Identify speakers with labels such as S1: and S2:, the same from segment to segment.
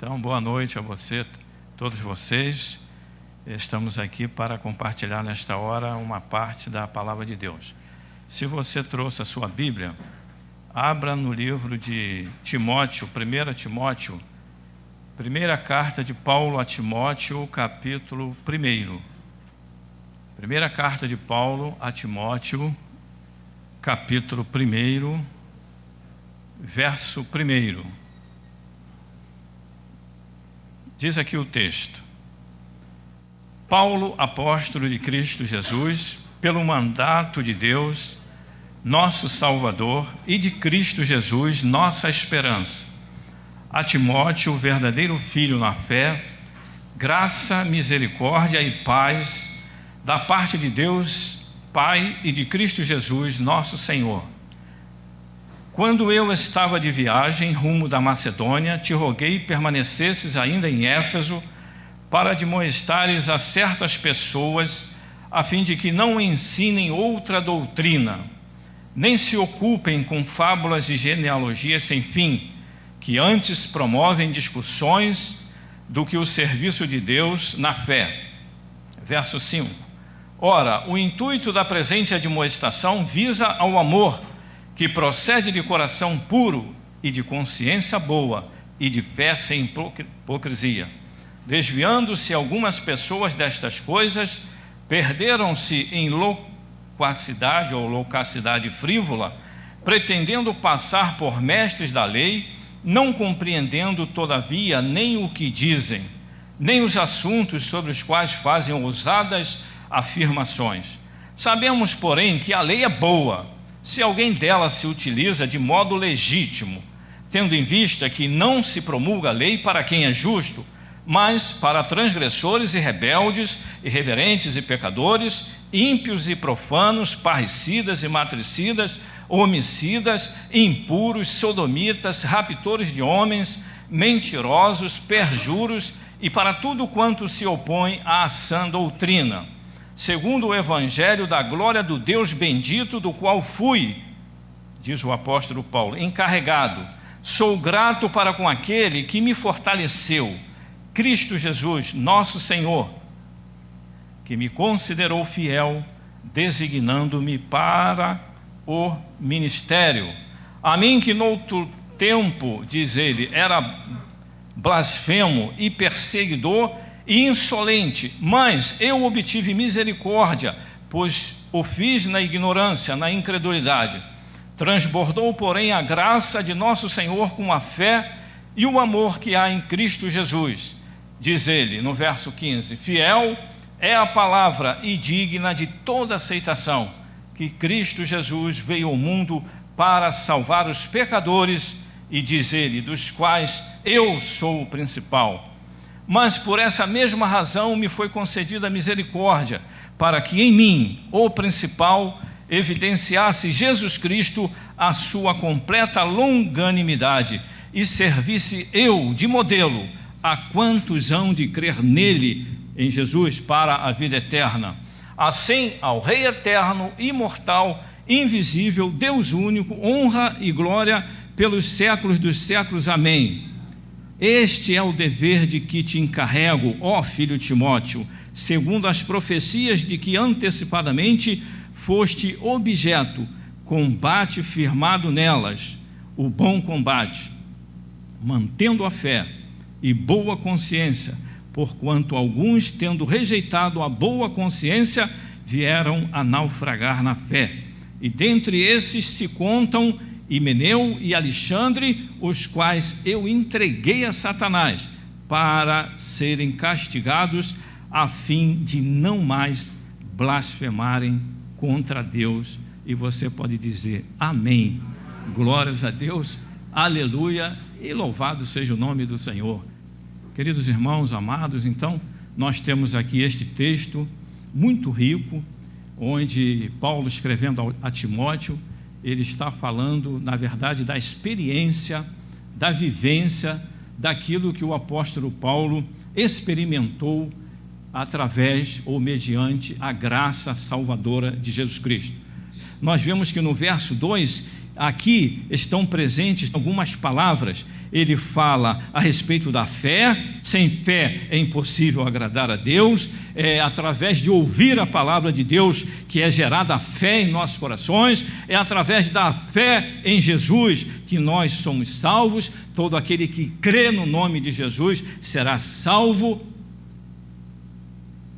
S1: Então, boa noite a você, todos vocês. Estamos aqui para compartilhar nesta hora uma parte da Palavra de Deus. Se você trouxe a sua Bíblia, abra no livro de Timóteo, 1 Timóteo, primeira carta de Paulo a Timóteo, capítulo 1. Primeira carta de Paulo a Timóteo, capítulo 1, verso 1. Diz aqui o texto: Paulo, apóstolo de Cristo Jesus, pelo mandato de Deus, nosso Salvador, e de Cristo Jesus, nossa esperança, a Timóteo, o verdadeiro filho na fé, graça, misericórdia e paz da parte de Deus, Pai, e de Cristo Jesus, nosso Senhor. Quando eu estava de viagem rumo da Macedônia, te roguei permanecesses ainda em Éfeso, para admoestares a certas pessoas, a fim de que não ensinem outra doutrina, nem se ocupem com fábulas e genealogias sem fim, que antes promovem discussões do que o serviço de Deus na fé. Verso 5. Ora, o intuito da presente admoestação visa ao amor, que procede de coração puro e de consciência boa e de fé sem hipocrisia. Desviando-se algumas pessoas destas coisas, perderam-se em loquacidade ou loucacidade frívola, pretendendo passar por mestres da lei, não compreendendo, todavia, nem o que dizem, nem os assuntos sobre os quais fazem ousadas afirmações. Sabemos, porém, que a lei é boa, se alguém dela se utiliza de modo legítimo, tendo em vista que não se promulga a lei para quem é justo, mas para transgressores e rebeldes, irreverentes e pecadores, ímpios e profanos, parricidas e matricidas, homicidas, impuros, sodomitas, raptores de homens, mentirosos, perjuros, e para tudo quanto se opõe à sã doutrina, segundo o evangelho da glória do Deus bendito, do qual fui, diz o apóstolo Paulo, encarregado. Sou grato para com aquele que me fortaleceu, Cristo Jesus, nosso Senhor, que me considerou fiel, designando-me para o ministério. A mim que noutro tempo, diz ele, era blasfemo e perseguidor e insolente, mas eu obtive misericórdia, pois o fiz na ignorância, na incredulidade. Transbordou, porém, a graça de nosso Senhor com a fé e o amor que há em Cristo Jesus. Diz ele, no verso 15, fiel é a palavra e digna de toda aceitação, que Cristo Jesus veio ao mundo para salvar os pecadores, e diz ele, dos quais eu sou o principal. Mas por essa mesma razão me foi concedida a misericórdia, para que em mim, o principal, evidenciasse Jesus Cristo a sua completa longanimidade, e servisse eu de modelo a quantos hão de crer nele, em Jesus, para a vida eterna. Assim, ao Rei eterno, imortal, invisível, Deus único, honra e glória pelos séculos dos séculos. Amém. Este é o dever de que te encarrego, ó filho Timóteo, segundo as profecias de que antecipadamente foste objeto, combate firmado nelas, o bom combate, mantendo a fé e boa consciência, porquanto alguns, tendo rejeitado a boa consciência, vieram a naufragar na fé. E dentre esses se contam Himeneu e Alexandre, os quais eu entreguei a Satanás, para serem castigados, a fim de não mais blasfemarem contra Deus. E você pode dizer amém, glórias a Deus, aleluia, e louvado seja o nome do Senhor. Queridos irmãos amados, então, nós temos aqui este texto muito rico, onde Paulo, escrevendo a Timóteo, ele está falando, na verdade, da experiência, da vivência, daquilo que o apóstolo Paulo experimentou através ou mediante a graça salvadora de Jesus Cristo. nós vemos que no verso 2, aqui estão presentes algumas palavras. Ele fala a respeito da fé. Sem fé é impossível agradar a Deus. É através de ouvir a palavra de Deus que é gerada a fé em nossos corações. É através da fé em Jesus que nós somos salvos. Todo aquele que crê no nome de Jesus será salvo.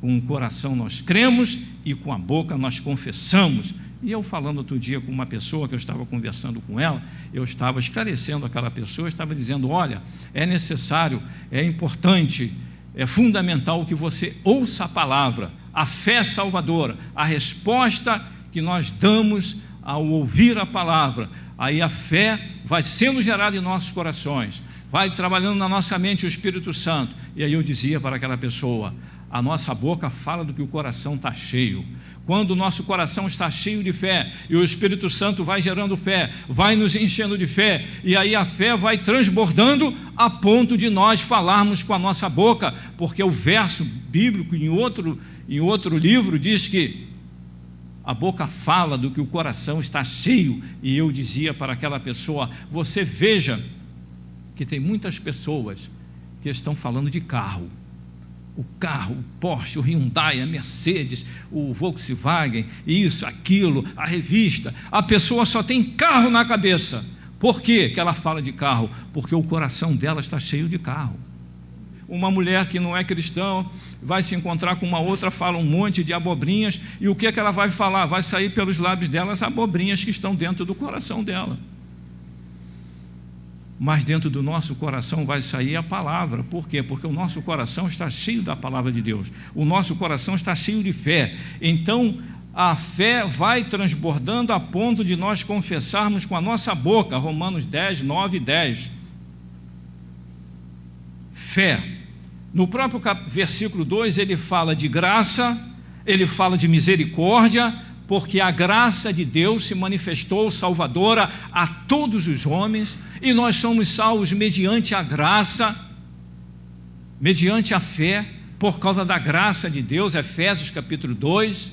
S1: Com o coração nós cremos e com a boca nós confessamos. E eu falando outro dia com uma pessoa que eu estava conversando com ela, eu estava esclarecendo aquela pessoa, eu estava dizendo, olha, é necessário, é importante, é fundamental que você ouça a palavra, a fé salvadora, a resposta que nós damos ao ouvir a palavra. Aí a fé vai sendo gerada em nossos corações, vai trabalhando na nossa mente o Espírito Santo. E aí eu dizia para aquela pessoa, a nossa boca fala do que o coração está cheio. Quando o nosso coração está cheio de fé, e o Espírito Santo vai gerando fé, vai nos enchendo de fé, e aí a fé vai transbordando a ponto de nós falarmos com a nossa boca, porque o verso bíblico em outro livro diz que a boca fala do que o coração está cheio. E eu dizia para aquela pessoa, você veja que tem muitas pessoas que estão falando de carro. O carro, o Porsche, o Hyundai, a Mercedes, o Volkswagen, isso, aquilo, a revista. A pessoa só tem carro na cabeça. Por quê que ela fala de carro? Porque o coração dela está cheio de carro. Uma mulher que não é cristã vai se encontrar com uma outra, fala um monte de abobrinhas, e o que é que ela vai falar? Vai sair pelos lábios dela as abobrinhas que estão dentro do coração dela. Mas dentro do nosso coração vai sair a palavra. Por quê? Porque o nosso coração está cheio da palavra de Deus. O nosso coração está cheio de fé. Então, a fé vai transbordando a ponto de nós confessarmos com a nossa boca. Romanos 10, 9 e 10. Fé. No próprio versículo 2, ele fala de graça, ele fala de misericórdia, porque a graça de Deus se manifestou salvadora a todos os homens, e nós somos salvos mediante a graça, mediante a fé, por causa da graça de Deus, Efésios capítulo 2.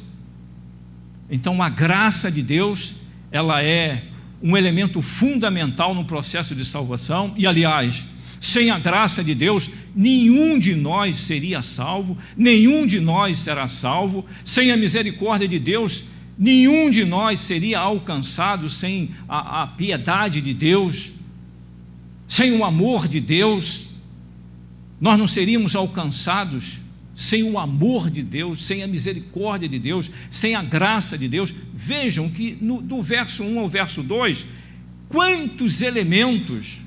S1: Então a graça de Deus, ela é um elemento fundamental no processo de salvação, e aliás, sem a graça de Deus, nenhum de nós seria salvo, nenhum de nós será salvo. Sem a misericórdia de Deus, nenhum de nós seria alcançado. Sem a piedade de Deus, sem o amor de Deus, nós não seríamos alcançados. Sem o amor de Deus, sem a misericórdia de Deus, sem a graça de Deus. Vejam que do verso 1 ao verso 2, quantos elementos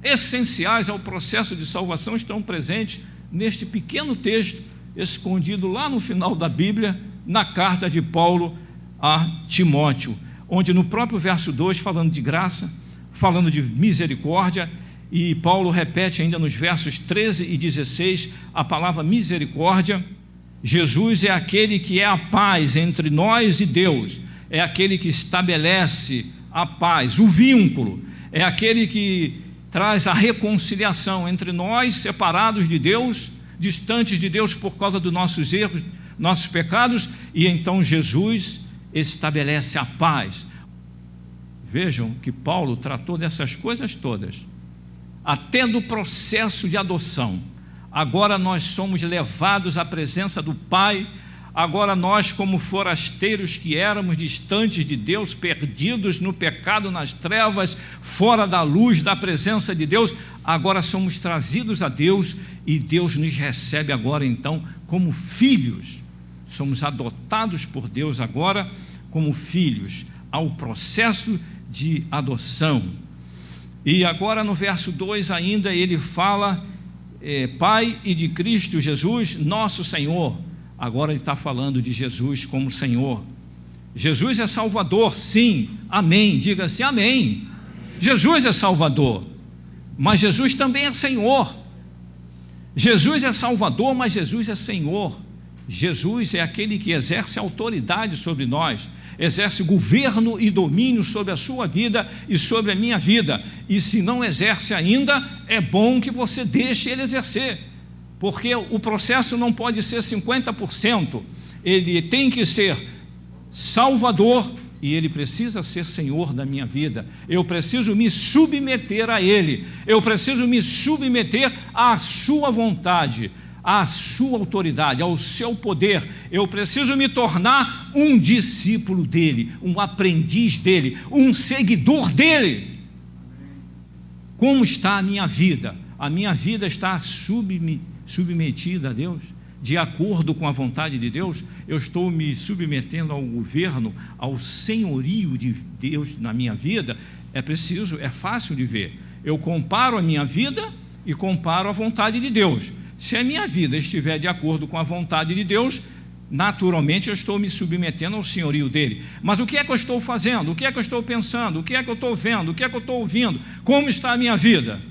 S1: essenciais ao processo de salvação estão presentes neste pequeno texto, escondido lá no final da Bíblia, na carta de Paulo a Timóteo, onde no próprio verso 2, falando de graça, falando de misericórdia, e Paulo repete ainda nos versos 13 e 16 a palavra misericórdia. Jesus é aquele que é a paz entre nós e Deus, é aquele que estabelece a paz, o vínculo, é aquele que traz a reconciliação entre nós, separados de Deus, distantes de Deus por causa dos nossos erros, nossos pecados, e então Jesus estabelece a paz. Vejam que Paulo tratou dessas coisas todas, até do processo de adoção. Agora nós somos levados à presença do Pai. Agora nós, como forasteiros que éramos, distantes de Deus, perdidos no pecado, nas trevas, fora da luz da presença de Deus, agora somos trazidos a Deus, e Deus nos recebe agora então como filhos. Somos adotados por Deus agora como filhos, ao processo de adoção. E agora no verso 2 ainda ele fala, Pai e de Cristo Jesus, nosso Senhor. Agora ele está falando de Jesus como Senhor. Jesus é Salvador, sim, amém, diga-se amém. Jesus é Salvador, mas Jesus também é Senhor. Jesus é Salvador, mas Jesus é Senhor. Jesus é aquele que exerce autoridade sobre nós, exerce governo e domínio sobre a sua vida e sobre a minha vida. E se não exerce ainda, é bom que você deixe ele exercer, porque o processo não pode ser 50%, ele tem que ser Salvador, e Ele precisa ser Senhor da minha vida. Eu preciso me submeter a Ele, eu preciso me submeter à sua vontade, à sua autoridade, ao seu poder. Eu preciso me tornar um discípulo dEle, um aprendiz dEle, um seguidor dEle. Como está a minha vida? A minha vida está submetida a Deus? De acordo com a vontade de Deus? Eu estou me submetendo ao governo, ao senhorio de Deus na minha vida? É fácil de ver. Eu comparo a minha vida e comparo a vontade de Deus. Se a minha vida estiver de acordo com a vontade de Deus, naturalmente eu estou me submetendo ao senhorio dele. Mas o que é que eu estou fazendo? O que é que eu estou pensando? O que é que eu estou vendo? O que é que eu estou ouvindo? Como está a minha vida?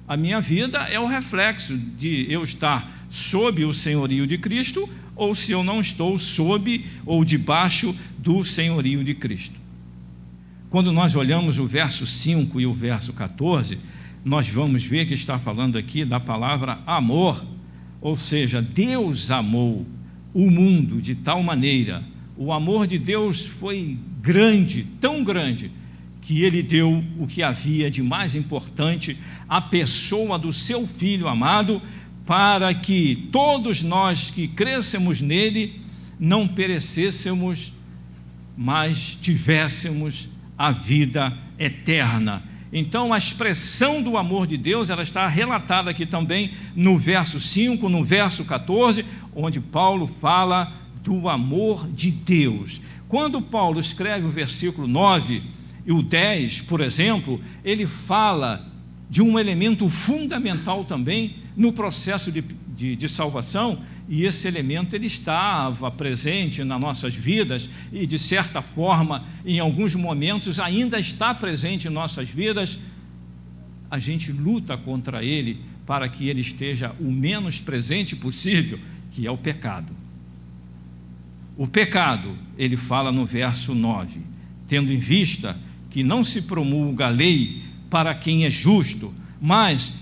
S1: A minha vida é o reflexo de eu estar sob o senhorio de Cristo, ou se eu não estou sob ou debaixo do senhorio de Cristo. Quando nós olhamos o verso 5 e o verso 14, nós vamos ver que está falando aqui da palavra amor, ou seja, Deus amou o mundo de tal maneira, o amor de Deus foi grande, tão grande, que Ele deu o que havia de mais importante, a pessoa do seu Filho amado, para que todos nós que crescemos nele não perecêssemos, mas tivéssemos a vida eterna. Então a expressão do amor de Deus, ela está relatada aqui também no verso 5, no verso 14, onde Paulo fala do amor de Deus. Quando Paulo escreve o versículo 9 e o 10, por exemplo, ele fala de um elemento fundamental também no processo de salvação, e esse elemento ele estava presente nas nossas vidas e, de certa forma, em alguns momentos ainda está presente em nossas vidas. A gente luta contra ele para que ele esteja o menos presente possível, que é o pecado. O pecado, ele fala no verso 9, tendo em vista que não se promulga a lei para quem é justo, mas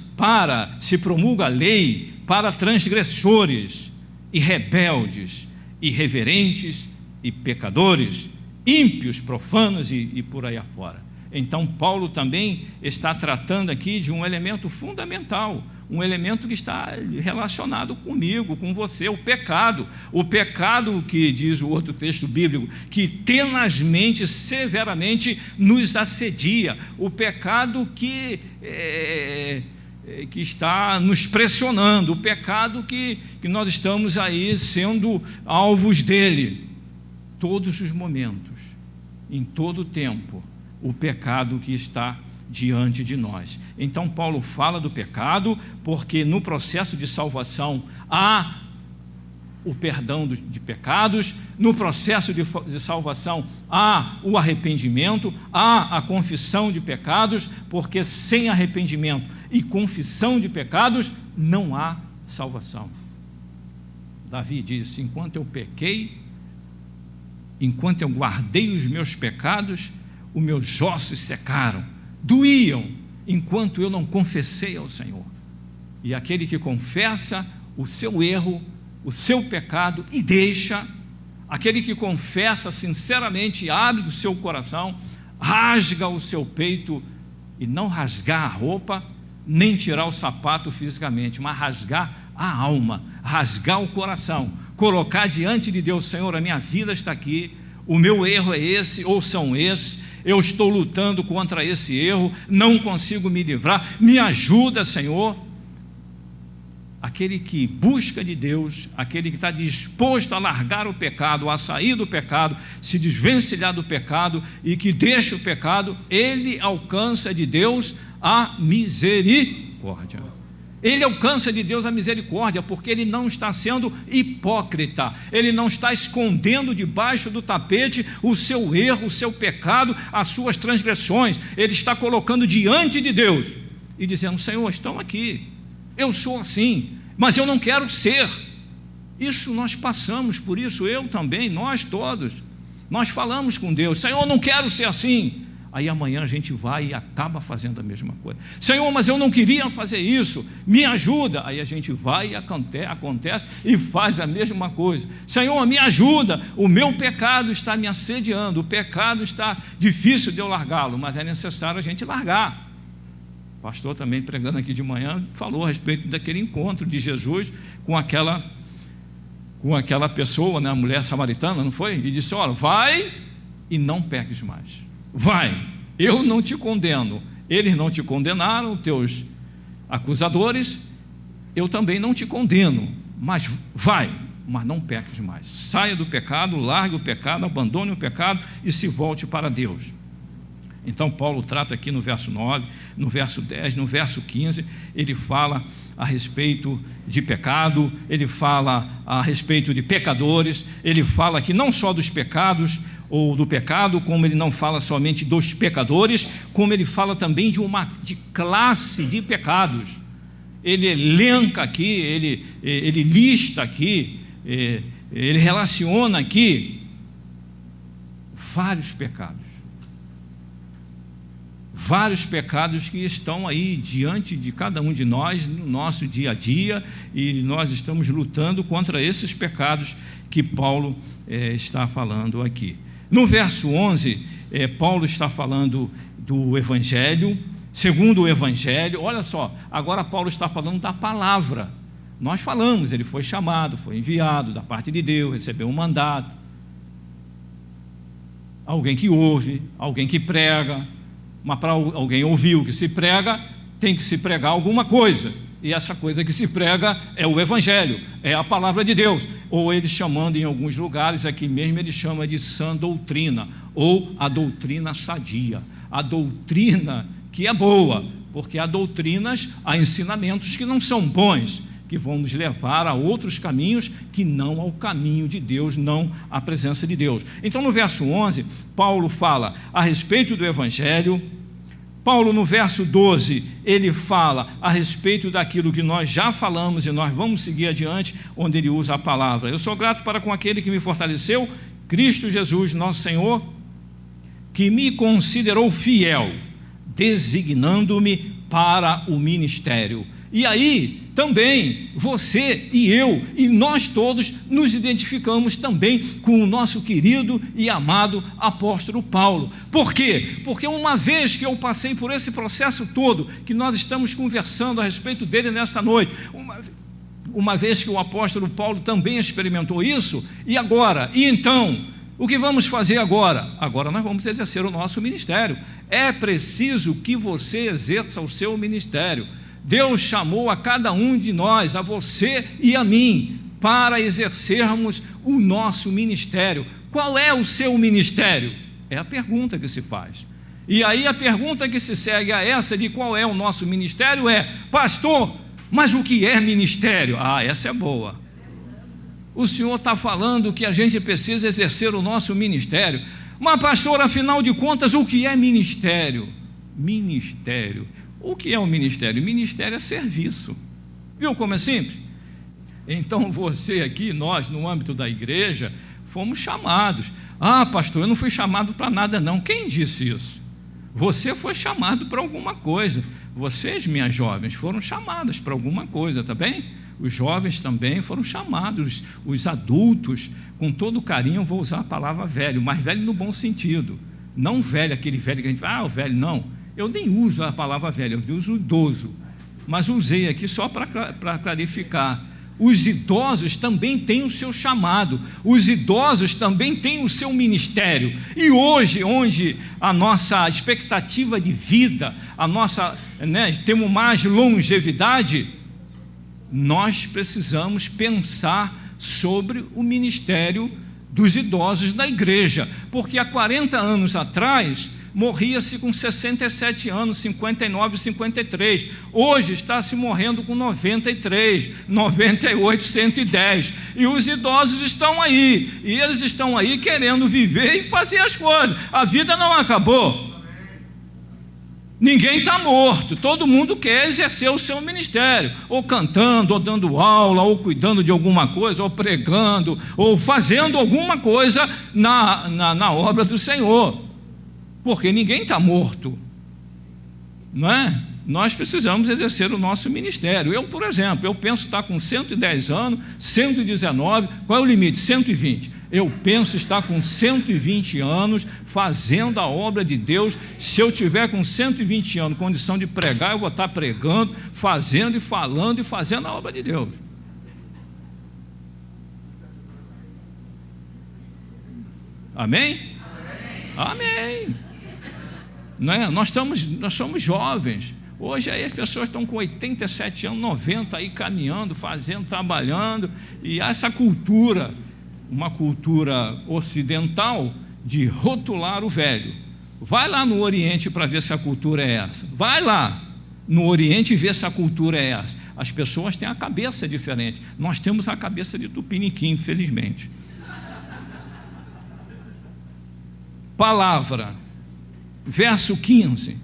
S1: se promulga a lei para transgressores e rebeldes, irreverentes e pecadores, ímpios, profanos e por aí afora. Então Paulo também está tratando aqui de um elemento fundamental, um elemento que está relacionado comigo, com você, o pecado que diz o outro texto bíblico, que tenazmente, severamente nos assedia, o pecado que está nos pressionando, o pecado que nós estamos aí sendo alvos dele, todos os momentos, em todo o tempo, o pecado que está diante de nós. Então Paulo fala do pecado, porque no processo de salvação há o perdão de pecados, no processo de salvação há o arrependimento, há a confissão de pecados, porque sem arrependimento e confissão de pecados não há salvação. Davi disse: enquanto eu pequei, enquanto eu guardei os meus pecados, os meus ossos secaram, doíam, enquanto eu não confessei ao Senhor. E aquele que confessa o seu erro, o seu pecado e deixa, aquele que confessa sinceramente, abre do seu coração, rasga o seu peito, e não rasgar a roupa, nem tirar o sapato fisicamente, mas rasgar a alma, rasgar o coração, colocar diante de Deus: Senhor, a minha vida está aqui, o meu erro é esse, ou são esses, eu estou lutando contra esse erro, não consigo me livrar, me ajuda, Senhor. Aquele que busca de Deus, aquele que está disposto a largar o pecado, a sair do pecado, se desvencilhar do pecado e que deixa o pecado, ele alcança de Deus a misericórdia. Ele alcança de Deus a misericórdia, porque ele não está sendo hipócrita, ele não está escondendo debaixo do tapete o seu erro, o seu pecado, as suas transgressões. Ele está colocando diante de Deus e dizendo: Senhor, estão aqui, eu sou assim, mas eu não quero ser. Isso nós passamos por isso, eu também, nós todos. Nós falamos com Deus: Senhor, não quero ser assim. Aí amanhã a gente vai e acaba fazendo a mesma coisa. Senhor, mas eu não queria fazer isso, me ajuda. Aí a gente vai e acontece e faz a mesma coisa. Senhor, me ajuda, o meu pecado está me assediando, o pecado está difícil de eu largá-lo, mas é necessário a gente largar. O pastor também pregando aqui de manhã falou a respeito daquele encontro de Jesus com aquela pessoa, né, a mulher samaritana, não foi? E disse: olha, vai e não peques mais. Vai, eu não te condeno. Eles não te condenaram, teus acusadores, eu também não te condeno, mas vai, mas não peques mais. Saia do pecado, largue o pecado, abandone o pecado e se volte para Deus. Então Paulo trata aqui no verso 9, no verso 10, no verso 15, ele fala a respeito de pecado, ele fala a respeito de pecadores, ele fala aqui não só dos pecados ou do pecado, como ele não fala somente dos pecadores, como ele fala também de classe de pecados. Ele elenca aqui, ele lista aqui, ele relaciona aqui vários pecados que estão aí diante de cada um de nós no nosso dia a dia, e nós estamos lutando contra esses pecados que Paulo está falando aqui. No verso 11, Paulo está falando do Evangelho, segundo o Evangelho. Olha só, agora Paulo está falando da palavra. Nós falamos, ele foi chamado, foi enviado da parte de Deus, recebeu um mandato. Alguém que ouve, alguém que prega, mas para alguém ouvir o que se prega, tem que se pregar alguma coisa, e essa coisa que se prega é o Evangelho, é a palavra de Deus, ou ele chamando em alguns lugares, aqui mesmo ele chama de sã doutrina, ou a doutrina sadia, a doutrina que é boa, porque há doutrinas, há ensinamentos que não são bons, que vão nos levar a outros caminhos que não ao caminho de Deus, não à presença de Deus. Então no verso 11, Paulo fala a respeito do Evangelho. Paulo no verso 12, ele fala a respeito daquilo que nós já falamos, e nós vamos seguir adiante, onde ele usa a palavra: eu sou grato para com aquele que me fortaleceu, Cristo Jesus nosso Senhor, que me considerou fiel, designando-me para o ministério. E aí, também, você e eu, e nós todos, nos identificamos também com o nosso querido e amado apóstolo Paulo. Por quê? Porque uma vez que eu passei por esse processo todo, que nós estamos conversando a respeito dele nesta noite, uma vez que o apóstolo Paulo também experimentou isso, e agora? E então? O que vamos fazer agora? Agora nós vamos exercer o nosso ministério. É preciso que você exerça o seu ministério. Deus chamou a cada um de nós, a você e a mim, para exercermos o nosso ministério. Qual é o seu ministério? É a pergunta que se faz. E aí a pergunta que se segue a essa de qual é o nosso ministério é: pastor, mas o que é ministério? Ah, essa é boa. O senhor está falando que a gente precisa exercer o nosso ministério. Mas pastor, afinal de contas, o que é ministério? Ministério. O que é o ministério? Ministério é serviço. Viu como é simples? Então você aqui, nós no âmbito da igreja, fomos chamados. Ah, pastor, eu não fui chamado para nada não. Quem disse isso? Você foi chamado para alguma coisa. Vocês, minhas jovens, foram chamadas para alguma coisa, tá bem? Os jovens também foram chamados, os adultos, com todo carinho, eu vou usar a palavra velho, mas velho no bom sentido. Não velho, aquele velho que a gente fala, o velho não. Eu nem uso a palavra velho, eu uso idoso, mas usei aqui só para clarificar. Os idosos também têm o seu chamado, os idosos também têm o seu ministério, e hoje, onde a nossa expectativa de vida, temos mais longevidade, nós precisamos pensar sobre o ministério dos idosos da igreja, porque há 40 anos atrás, morria-se com 67 anos, 59, 53. Hoje está se morrendo com 93, 98, 110. E os idosos estão aí. E eles estão aí querendo viver e fazer as coisas. A vida não acabou. Ninguém está morto. Todo mundo quer exercer o seu ministério. Ou cantando, ou dando aula, ou cuidando de alguma coisa, ou pregando, ou fazendo alguma coisa na obra do Senhor. porque ninguém está morto, não é? Nós precisamos exercer o nosso ministério. Eu, por exemplo, eu penso estar com 110 anos, 119, qual é o limite? 120. Eu penso estar com 120 anos fazendo a obra de Deus. Se eu tiver com 120 anos condição de pregar, eu vou estar pregando, fazendo e falando e fazendo a obra de Deus. Amém? Amém. Não é? Nós somos jovens. Hoje aí as pessoas estão com 87 anos, 90 aí caminhando, fazendo, trabalhando, e há essa cultura, uma cultura ocidental de rotular o velho. Vai lá no Oriente para ver se a cultura é essa. Vai lá no Oriente e ver se a cultura é essa. As pessoas têm a cabeça diferente. Nós temos a cabeça de tupiniquim, infelizmente. Palavra, verso 15.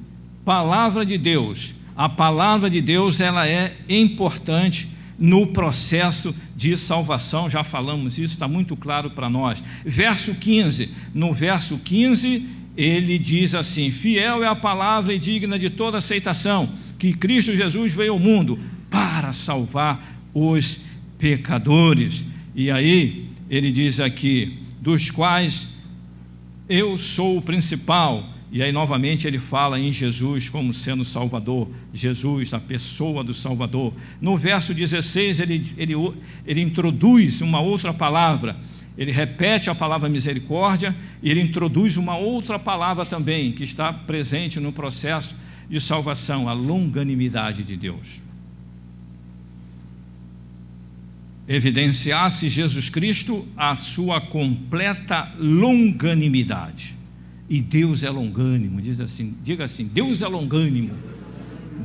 S1: Palavra de Deus. A palavra de Deus, ela é importante no processo de salvação. Já falamos isso, está muito claro para nós. Verso 15. No verso 15, ele diz assim: fiel é a palavra e digna de toda aceitação, que Cristo Jesus veio ao mundo para salvar os pecadores. E aí, ele diz aqui, dos quais eu sou o principal. E aí novamente ele fala em Jesus como sendo Salvador, Jesus, a pessoa do Salvador. No verso 16 ele introduz uma outra palavra, ele repete a palavra misericórdia, e ele introduz uma outra palavra também, que está presente no processo de salvação, a longanimidade de Deus. Evidenciasse Jesus Cristo a sua completa longanimidade. E Deus é longânimo, diga assim, Deus é longânimo,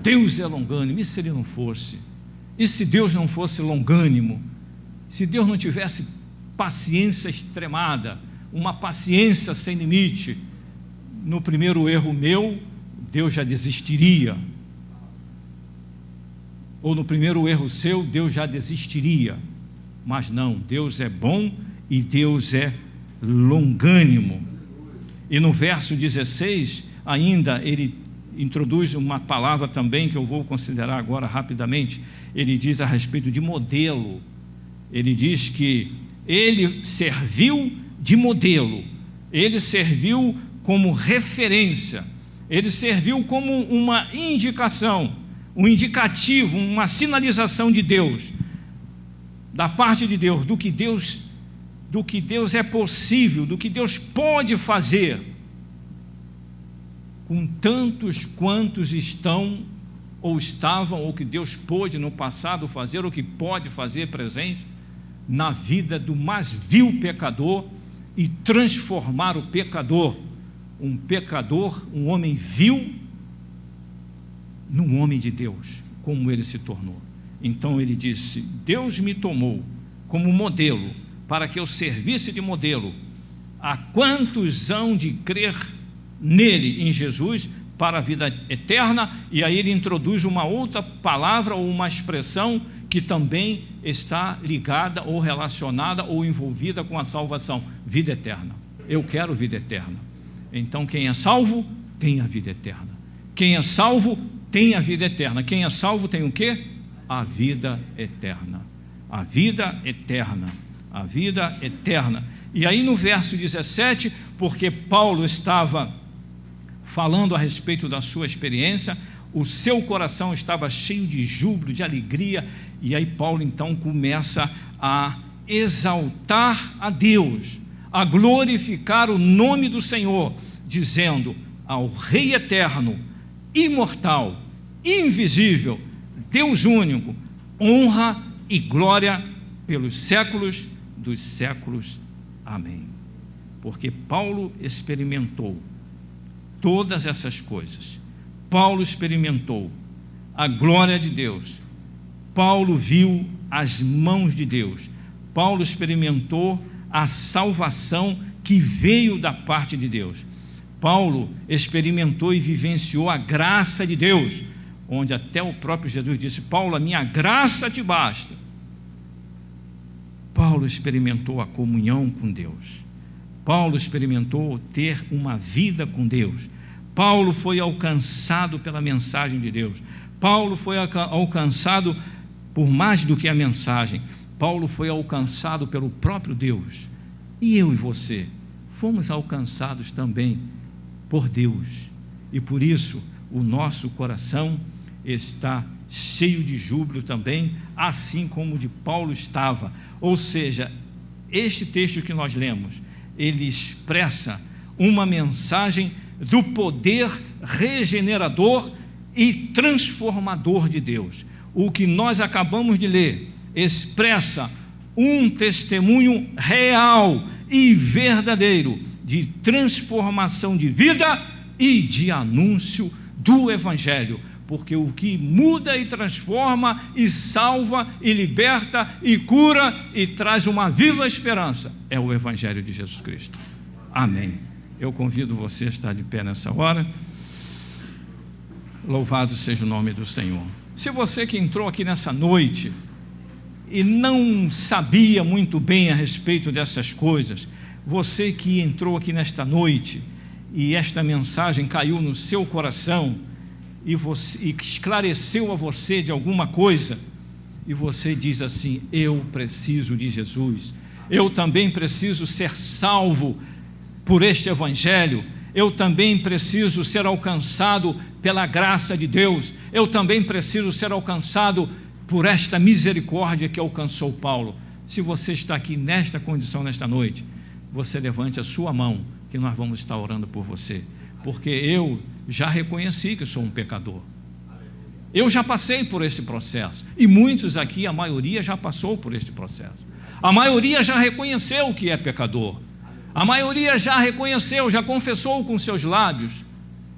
S1: Deus é longânimo. E se Ele não fosse? E se Deus não fosse longânimo? Se Deus não tivesse paciência extremada, uma paciência sem limite, no primeiro erro meu, Deus já desistiria. Ou no primeiro erro seu, Deus já desistiria. Mas não, Deus é bom e Deus é longânimo. E no verso 16, ainda ele introduz uma palavra também que eu vou considerar agora rapidamente. Ele diz a respeito de modelo. Ele diz que ele serviu de modelo, ele serviu como referência, ele serviu como uma indicação, um indicativo, uma sinalização de Deus, da parte de Deus, do que Deus é possível, do que Deus pode fazer, com tantos quantos estão, ou estavam, ou que Deus pôde no passado fazer, ou que pode fazer presente, na vida do mais vil pecador, e transformar o pecador, um homem vil, num homem de Deus, como ele se tornou. Então ele disse: Deus me tomou como modelo, para que eu servisse de modelo a quantos hão de crer nele, em Jesus, para a vida eterna. E aí ele introduz uma outra palavra ou uma expressão que também está ligada ou relacionada ou envolvida com a salvação: vida eterna. Eu quero vida eterna. Então quem é salvo tem a vida eterna. Quem é salvo tem a vida eterna. Quem é salvo tem o quê? A vida eterna. A vida eterna. A vida eterna. E aí no verso 17, porque Paulo estava falando a respeito da sua experiência, o seu coração estava cheio de júbilo, de alegria, e aí Paulo então começa a exaltar a Deus, a glorificar o nome do Senhor, dizendo ao Rei eterno, imortal, invisível, Deus único, honra e glória pelos séculos dos séculos. Amém. Porque Paulo experimentou todas essas coisas. Paulo experimentou a glória de Deus. Paulo viu as mãos de Deus. Paulo experimentou a salvação que veio da parte de Deus. Paulo experimentou e vivenciou a graça de Deus, onde até o próprio Jesus disse: Paulo, a minha graça te basta. Paulo experimentou a comunhão com Deus. Paulo experimentou ter uma vida com Deus. Paulo foi alcançado pela mensagem de Deus. Paulo foi alcançado por mais do que a mensagem. Paulo foi alcançado pelo próprio Deus. E eu e você fomos alcançados também por Deus. E por isso o nosso coração está cheio de júbilo também, assim como o de Paulo estava. Ou seja, este texto que nós lemos, ele expressa uma mensagem do poder regenerador e transformador de Deus. O que nós acabamos de ler expressa um testemunho real e verdadeiro de transformação de vida e de anúncio do Evangelho, porque o que muda e transforma e salva e liberta e cura e traz uma viva esperança é o Evangelho de Jesus Cristo. Amém. Eu convido você a estar de pé nessa hora. Louvado seja o nome do Senhor. Se você que entrou aqui nessa noite e não sabia muito bem a respeito dessas coisas, você que entrou aqui nesta noite e esta mensagem caiu no seu coração e esclareceu a você de alguma coisa, e você diz assim: eu preciso de Jesus, eu também preciso ser salvo por este Evangelho, eu também preciso ser alcançado pela graça de Deus, eu também preciso ser alcançado por esta misericórdia que alcançou Paulo. Se você está aqui nesta condição nesta noite, você levante a sua mão, que nós vamos estar orando por você, porque eu já reconheci que sou um pecador. Eu já passei por esse processo, e muitos aqui, a maioria já passou por este processo. A maioria já reconheceu que é pecador. A maioria já reconheceu, já confessou com seus lábios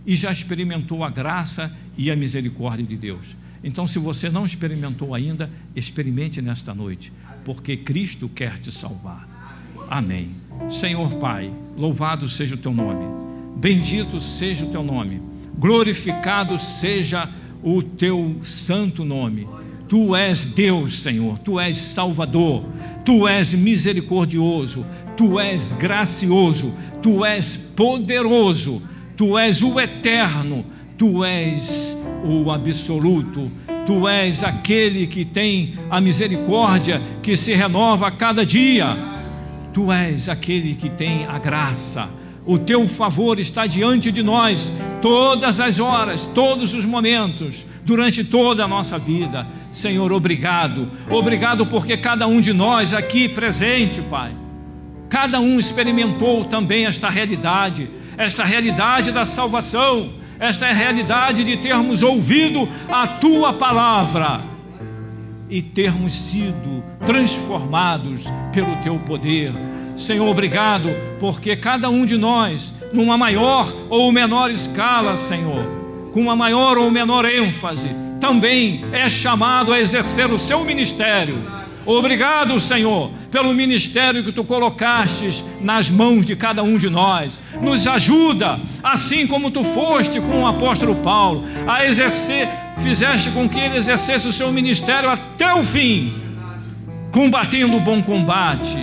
S1: e já experimentou a graça e a misericórdia de Deus. Então, se você não experimentou ainda, experimente nesta noite, porque Cristo quer te salvar. Amém. Senhor Pai, louvado seja o teu nome, bendito seja o teu nome, glorificado seja o teu santo nome. Tu és Deus, Senhor, tu és Salvador, tu és misericordioso, tu és gracioso, tu és poderoso, tu és o eterno, tu és o absoluto, tu és aquele que tem a misericórdia que se renova a cada dia, tu és aquele que tem a graça. O teu favor está diante de nós todas as horas, todos os momentos, durante toda a nossa vida. Senhor, obrigado, obrigado porque cada um de nós aqui presente, Pai, cada um experimentou também esta realidade da salvação, esta realidade de termos ouvido a Tua palavra e termos sido transformados pelo Teu poder. Senhor, obrigado, porque cada um de nós, numa maior ou menor escala, Senhor, com uma maior ou menor ênfase, também é chamado a exercer o seu ministério. Obrigado, Senhor, pelo ministério que Tu colocastes nas mãos de cada um de nós. Nos ajuda, assim como Tu foste com o apóstolo Paulo, a exercer, fizeste com que ele exercesse o seu ministério até o fim, combatendo o bom combate,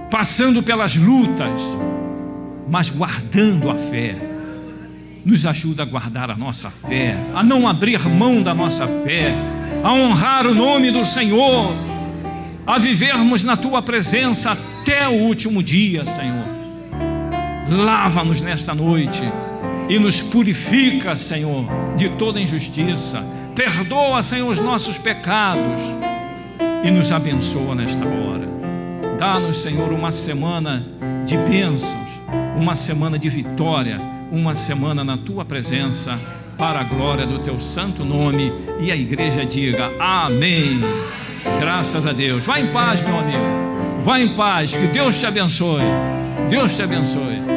S1: passando pelas lutas, mas guardando a fé. Nos ajuda a guardar a nossa fé, a não abrir mão da nossa fé, a honrar o nome do Senhor, a vivermos na Tua presença até o último dia, Senhor. Lava-nos nesta noite e nos purifica, Senhor, de toda injustiça. Perdoa, Senhor, os nossos pecados e nos abençoa nesta hora. Dá-nos, Senhor, uma semana de bênçãos, uma semana de vitória, uma semana na Tua presença, para a glória do Teu santo nome. E a igreja diga amém. Graças a Deus. Vá em paz, meu amigo, vá em paz, que Deus te abençoe. Deus te abençoe.